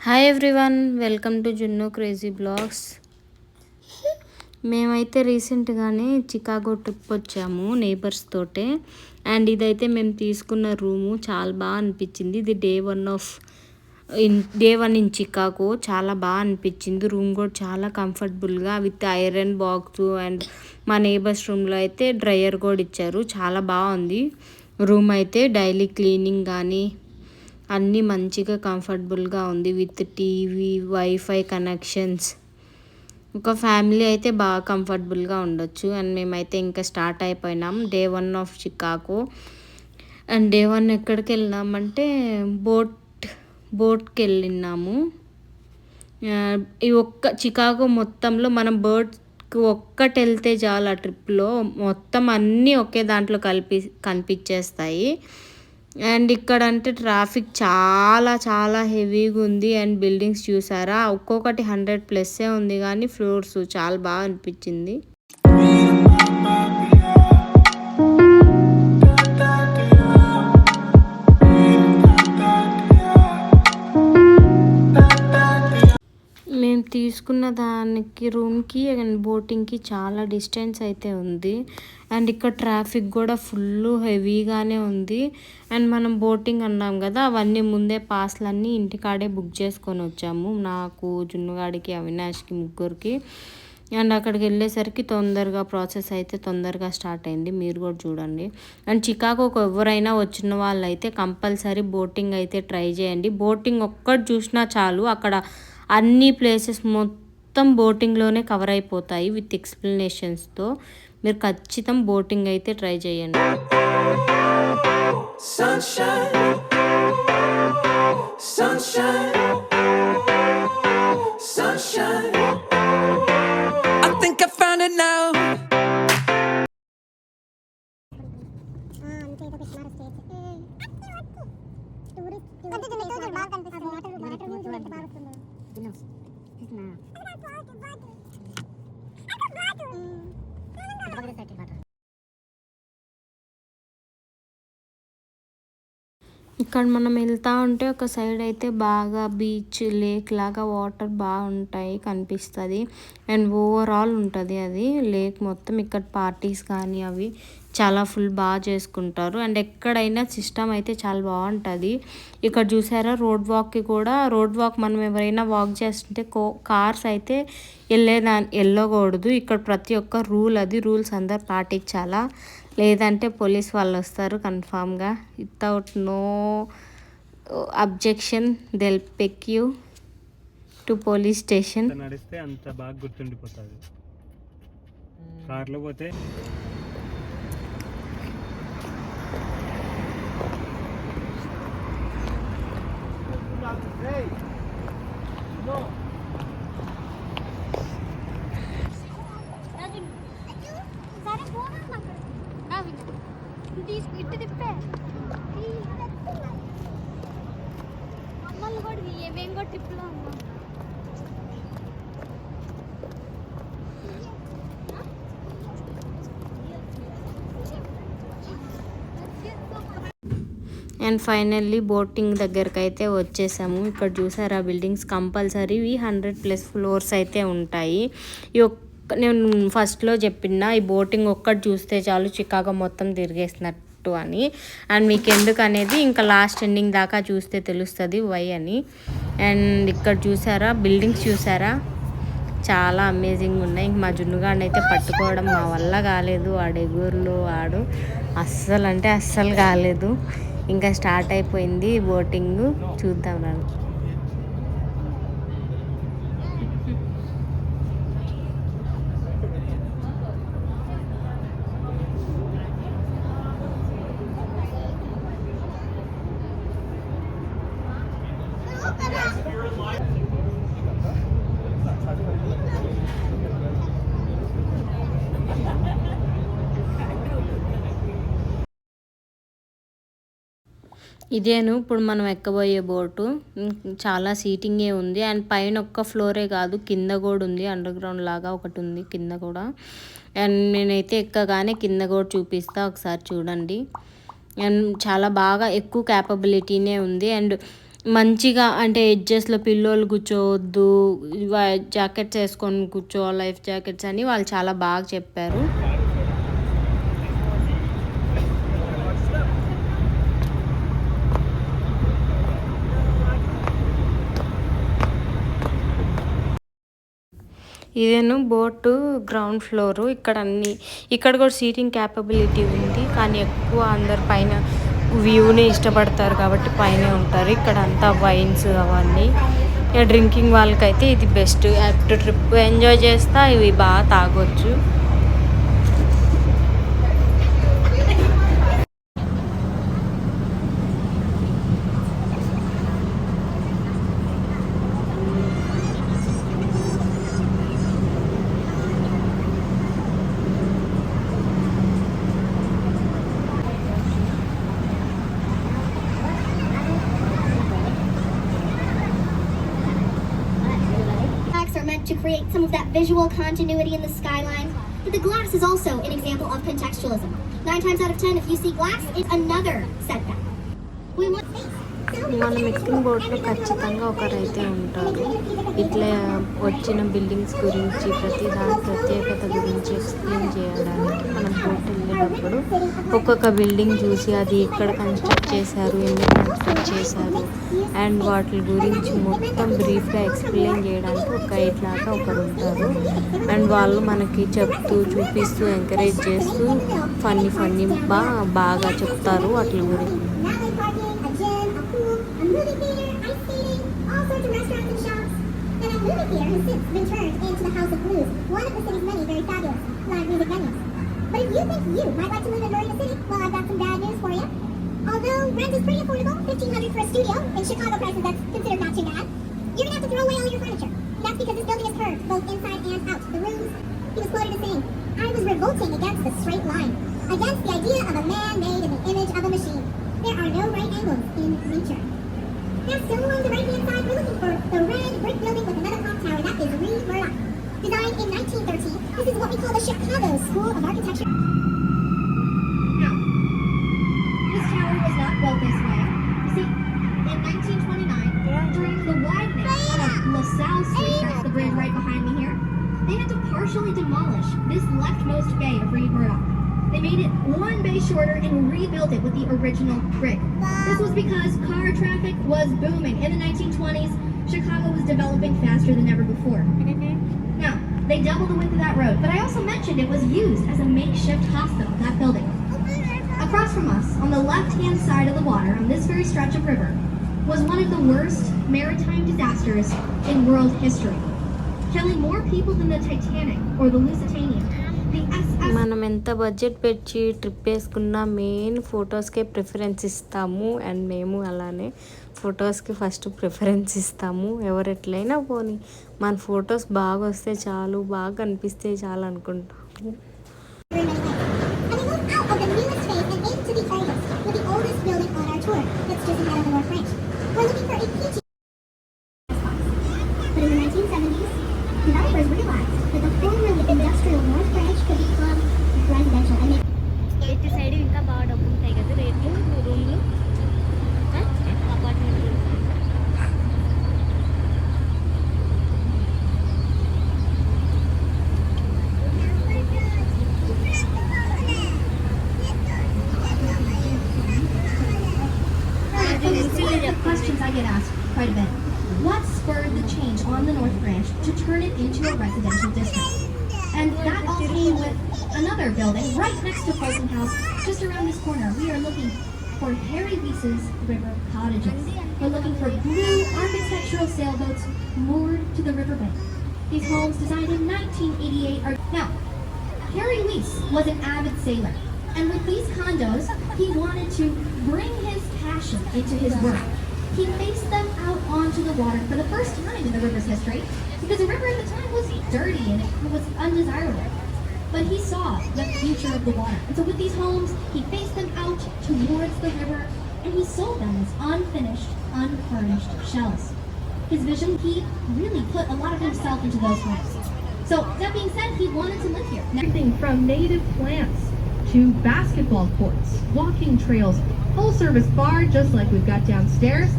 Hi everyone, welcome to జున్ను crazy blogs. మేమైతే రీసెంట్గానే చికాగో ట్రిప్ వచ్చాము నేబర్స్ తోటే. అండ్ ఇదైతే మేము తీసుకున్న రూము చాలా బాగా అనిపించింది. ఇది డే వన్ ఇన్ చికాగో. చాలా బాగా అనిపించింది. రూమ్ కూడా చాలా కంఫర్టబుల్గా విత్ ఐరన్ బాక్స్. అండ్ మా నేబర్స్ రూమ్లో అయితే డ్రయర్ కూడా ఇచ్చారు. చాలా బాగుంది రూమ్ అయితే. డైలీ క్లీనింగ్ కానీ అన్నీ మంచిగా కంఫర్టబుల్గా ఉంది విత్ టీవీ, వైఫై కనెక్షన్స్. ఒక ఫ్యామిలీ అయితే బాగా కంఫర్టబుల్గా ఉండొచ్చు. అండ్ మేమైతే ఇంకా స్టార్ట్ అయిపోయినాం day one of Chicago. And day one ఎక్కడికి వెళ్ళినామంటే బోట్కి వెళ్ళినాము. ఈ చికాగో మొత్తంలో మనం బోట్కి ఒక్కటి వెళ్తే చాలు. ఆ ట్రిప్లో మొత్తం అన్నీ ఒకే దాంట్లో కనిపించేస్తాయి. అండ్ ఇక్కడ అంటే ట్రాఫిక్ చాలా చాలా హెవీగా ఉంది. అండ్ బిల్డింగ్స్ చూసారా, ఒక్కొక్కటి 100+ ఉంది కానీ ఫ్లోర్స్ చాలా బాగా అనిపించింది. మేము తీసుకున్న దానికి రూమ్కి అండ్ బోటింగ్కి చాలా డిస్టెన్స్ అయితే ఉంది. అండ్ ఇక్కడ ట్రాఫిక్ కూడా ఫుల్ హెవీగానే ఉంది. అండ్ మనం బోటింగ్ అన్నాం కదా, అవన్నీ ముందే పాస్లన్నీ ఇంటికాడే బుక్ చేసుకొని వచ్చాము. నాకు, జున్నుగాడికి, అవినాష్కి, ముగ్గురికి. అండ్ అక్కడికి వెళ్ళేసరికి తొందరగా ప్రాసెస్ అయితే తొందరగా స్టార్ట్ అయింది. మీరు కూడా చూడండి. అండ్ చికాగోకి ఎవరైనా వచ్చిన వాళ్ళు అయితే కంపల్సరీ బోటింగ్ అయితే ట్రై చేయండి. బోటింగ్ ఒక్కటి చూసినా చాలు, అక్కడ అన్ని ప్లేసెస్ మొత్తం బోటింగ్లోనే కవర్ అయిపోతాయి విత్ ఎక్స్ప్లెనేషన్స్తో. మీరు ఖచ్చితంగా బోటింగ్ అయితే ట్రై చేయండి. Sunshine, sunshine, sunshine. I think I found it now. ఇక్కడ మనం వెళ్తూ ఉంటే ఒక సైడ్ అయితే బాగా బీచ్, లేక్ లాగా వాటర్ బాగుంటాయి కనిపిస్తుంది. అండ్ ఓవరాల్ ఉంటుంది అది లేక్ మొత్తం. ఇక్కడ పార్టీస్ కానీ అవి చాలా ఫుల్ బాగా చేసుకుంటారు. అండ్ ఎక్కడైనా సిస్టమ్ అయితే చాలా బాగుంటుంది. ఇక్కడ చూసారా, రోడ్ వాక్ మనం ఎవరైనా వాక్ చేస్తుంటే కార్స్ అయితే వెళ్ళకూడదు. ఇక్కడ ప్రతి ఒక్క రూల్స్ అందరు పాటించాలా, లేదంటే పోలీస్ వాళ్ళు వస్తారు కన్ఫామ్గా. Without no objection they'll pick you to police station. నడిస్తే అంత బాగా గుర్తుండిపోతుంది. కార్లో పోతే ఇట్టు తిప్పే అమ్మలు కూడా ఏమేం కూడా టిప్పులో అమ్మా. అండ్ ఫైనల్లీ బోటింగ్ దగ్గరకు అయితే వచ్చేసాము. ఇక్కడ చూసారా బిల్డింగ్స్ కంపల్సరీ 100+ ఫ్లోర్స్ అయితే ఉంటాయి. నేను ఫస్ట్లో చెప్పిన ఈ బోటింగ్ ఒక్కటి చూస్తే చాలు చికాగో మొత్తం తిరిగేసినట్టు అని. అండ్ మీకు ఎందుకు అనేది ఇంకా లాస్ట్ ఎండింగ్ దాకా చూస్తే తెలుస్తుంది వై అని. అండ్ ఇక్కడ చూసారా బిల్డింగ్స్ చూసారా, చాలా అమేజింగ్ ఉన్నాయి. మా జున్నుగాడిని అయితే పట్టుకోవడం మా వల్ల కాలేదు. వాడు ఎగురులో అస్సలు కాలేదు. ఇంకా స్టార్ట్ అయిపోయింది బోటింగ్. చూద్దాం రండి. ఇదేను ఇప్పుడు మనం ఎక్కబోయే బోటు. చాలా సీటింగే ఉంది. అండ్ పైన ఒక్క ఫ్లోరే కాదు, కింద కూడా ఉంది. అండర్ గ్రౌండ్ లాగా ఒకటి ఉంది కింద కూడా. అండ్ నేనైతే ఎక్కగానే కింద కూడా చూపిస్తా, ఒకసారి చూడండి. అండ్ చాలా బాగా ఎక్కువ క్యాపబిలిటీనే ఉంది. అండ్ మంచిగా అంటే ఎడ్జెస్‌లో పిల్లోలు కూర్చోవద్దు. జాకెట్స్ ఏసుకొని కూర్చోవాలి, లైఫ్ జాకెట్స్ అని వాళ్ళు చాలా బాగా చెప్పారు. ఇదేను బోటు గ్రౌండ్ ఫ్లోరు. ఇక్కడ కూడా సీటింగ్ క్యాపబిలిటీ ఉంది. కానీ ఎక్కువ అందరు పైన వ్యూని ఇష్టపడతారు కాబట్టి పైనే ఉంటారు. ఇక్కడ అంతా వైన్స్ అవన్నీ. ఇక డ్రింకింగ్ వాళ్ళకైతే ఇది బెస్ట్. యాక్ట్ ట్రిప్ ఎంజాయ్ చేస్తా ఇవి బాగా తాగొచ్చు. To create some of that visual continuity in the skyline, but the glass is also an example of contextualism. 9 times out of 10, if you see glass, it's another setback. We want space. మనం ఎక్కిన బోట్లో ఖచ్చితంగా ఒకరైతే ఉంటారు. ఇట్లా వచ్చిన buildings గురించి ప్రతి దాని ప్రత్యేకత గురించి ఎక్స్ప్లెయిన్ చేయడానికి మనం బోట్ వెళ్ళేటప్పుడు ఒక్కొక్క బిల్డింగ్ చూసి అది ఎక్కడ కన్స్ట్రక్ట్ చేశారు, ఎందుకు కన్స్ట్రక్ట్ చేశారు అండ్ వాటి గురించి మొత్తం బ్రీఫ్గా ఎక్స్ప్లెయిన్ చేయడానికి ఒక గైడ్ లాగా ఒకరు ఉంటారు. అండ్ వాళ్ళు మనకి చెప్తూ చూపిస్తూ ఎంకరేజ్ చేస్తూ ఫన్నీ బాగా చెప్తారు వాటి గురించి. Movie theater has since been turned into the House of Blues, one of the city's many very fabulous live music venues. But if you think you might like to live in Marina City, well, I've got some bad news for you. Although rent is pretty affordable, $1,500 for a studio, in Chicago prices that's considered not too bad, you're gonna have to throw away all your furniture. That's because this building is curved, both inside and out. The rooms, he was quoted as saying, "I was revolting against the straight line, against the idea of a man made in the image of a machine. There are no right angles in nature." Now, still along the right-hand side, we're looking for the red brick building with the Medicom Tower. That is Reed Murdoch. Designed in 1913, this is what we call the Chicago School of Architecture. Now, this tower was not built this way. You see, in 1929, during the widening of LaSalle Street, that's the bridge right behind me here, they had to partially demolish this leftmost bay of Reed Murdoch. They made it one bay shorter and rebuilt it with the original brick. This was because car traffic was booming. In the 1920s, Chicago was developing faster than ever before. Now, they doubled the width of that road, but I also mentioned it was used as a makeshift hospital, that building. Across from us, on the left-hand side of the water, on this very stretch of river, was one of the worst maritime disasters in world history, killing more people than the Titanic or the Lusitania. మనం ఎంత budget పెట్టి trip వేసుకున్నా main ఫొటోస్కే preference ఇస్తాము. And మేము అలానే ఫొటోస్కి first preference ఇస్తాము. ఎవరు ఎట్లయినా పోనీ మన ఫొటోస్ బాగా వస్తే చాలు, బాగా అనిపిస్తే చాలు అనుకుంటాము. Developers realized that the formerly industrial North Branch could become residential and ఇటు సైడ్ ఇంకా బాగా డబ్బు ఉంటాయి కదా రేట్లు రూమ్లు apartment rooms. Questions I get asked quite a bit. What spurred the change on the North Branch to turn it into a residential district? And that all came with another building right next to Fulton House, just around this corner. We are looking for Harry Weiss's River Cottages. We're looking for blue architectural sailboats moored to the riverbank. These homes, designed in 1988, are... Now, Harry Weiss was an avid sailor, and with these condos, he wanted to bring his passion into his work. He faced them out onto the water for the first time in the river's history, because the river at the time was dirty and it was undesirable. But he saw the future of the water. And so with these homes, he faced them out towards the river, and he sold them as unfinished, unfurnished shells. His vision, he really put a lot of himself into those homes. So that being said, he wanted to live here. Everything from native plants to basketball courts, walking trails, full service bar just like we've got downstairs,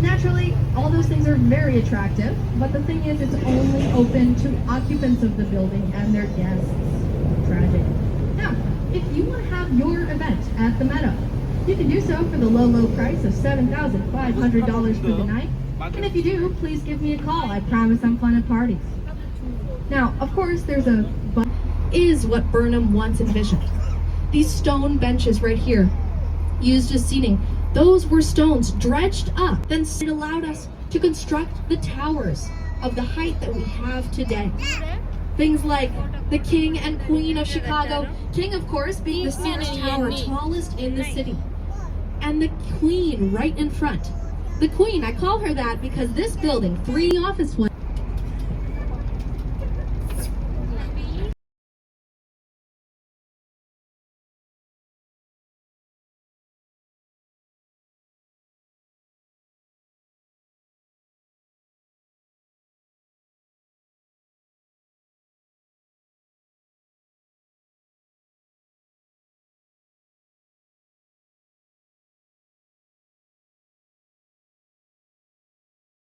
Naturally, all those things are very attractive, but the thing is, it's only open to occupants of the building and their guests. Tragic. Now, if you want to have your event at the Meadow, you can do so for the low price of $7,500 for the night. And if you do, please give me a call. I promise I'm fun at parties. Now, of course, there's a is what Burnham once envisioned. These stone benches right here, used as seating, those were stones dredged up. Then it allowed us to construct the towers of the height that we have today. Things like the King and Queen of Chicago, King of course being the Sears Tower, tallest in the city, and the Queen right in front. The Queen, I call her that because this building, 3 office ones,